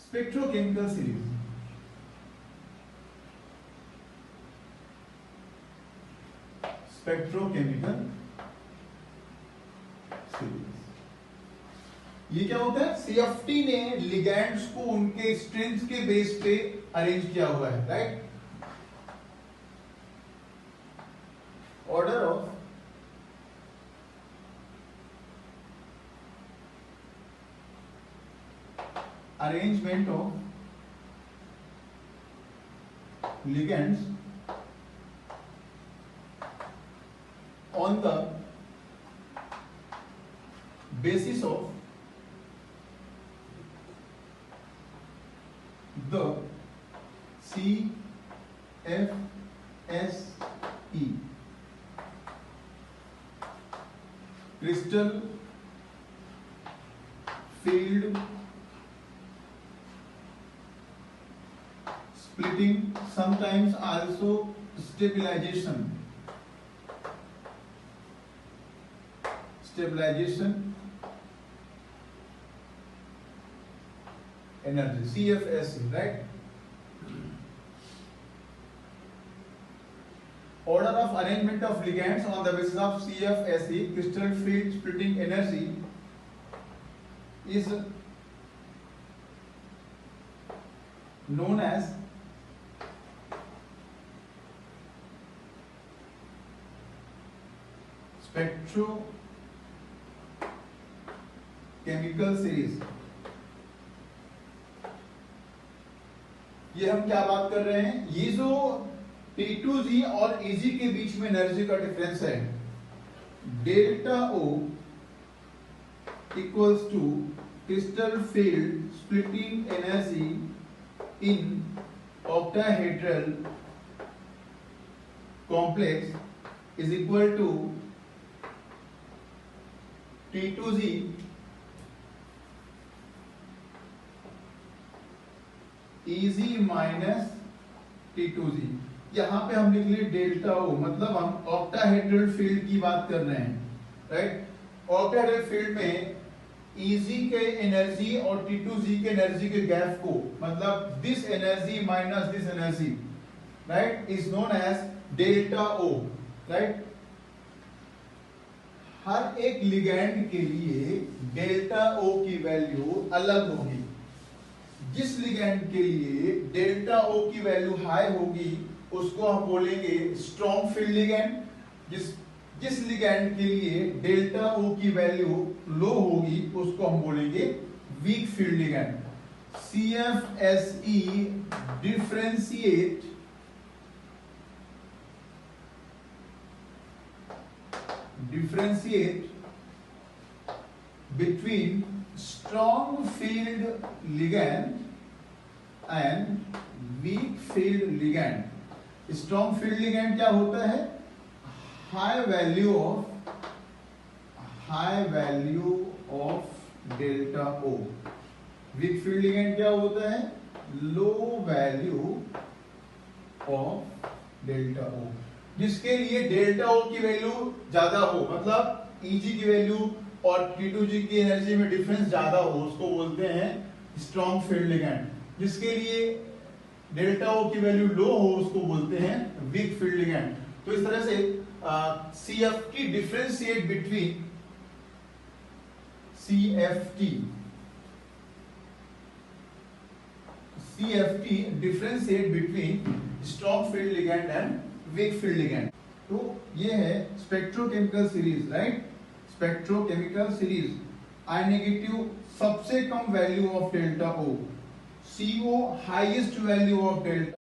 Spectrochemical series. Spectrochemical series ये क्या होता है? सीएफटी ने लिगैंड्स को उनके स्ट्रेंथ के बेस पे अरेंज किया हुआ है, right? Order of arrangement of ligands on the basis of the CFSE crystal field splitting, sometimes also stabilization energy, CFSE, right? Order of arrangement of ligands on the basis of CFSE crystal field splitting energy is known as spectrochemical series. ये हम क्या बात कर रहे हैं? ये जो T2G और Eg के बीच में एनर्जी का डिफरेंस है, delta O equals to crystal field splitting energy in octahedral complex is equal to T2G Eg minus T2G। यहां पे हम लिख लिए डेल्टा O, मतलब हम ऑक्टाहेड्रल फील्ड की बात कर रहे हैं, राइट? ऑक्टाहेड्रल फील्ड में Eg के एनर्जी और T2G के एनर्जी के गैप को, मतलब this energy minus this energy, right, is known as delta O, right? हर एक लिगैंड के लिए डेल्टा O की वैल्यू अलग होगी। जिस लिगैंड के लिए डेल्टा O की वैल्यू हाई होगी उसको हम बोलेंगे स्ट्रॉन्ग फील्ड लिगैंड। जिस लिगैंड के लिए डेल्टा O की वैल्यू लो होगी उसको हम बोलेंगे week field ligand. CFSE differentiate between strong field ligand and weak field ligand. Strong field ligand क्या होता है? high value of delta O. weak field ligand क्या होता है? low value of delta O, जिसके लिए डेल्टा O की value ज्यादा हो, मतलब Eg की वैल्यू और T2G की एनर्जी में डिफरेंस ज्यादा हो, उसको बोलते हैं स्ट्रॉन्ग फील्ड लिगैंड। जिसके लिए डेल्टा O की वैल्यू लो हो उसको बोलते हैं वीक फील्ड लिगैंड। तो इस तरह से CFT differentiate between strong field ligand and weak field ligand. तो ये है spectrochemical series, right? Spectrochemical series. I negative सबसे कम value of delta O, CO highest value of delta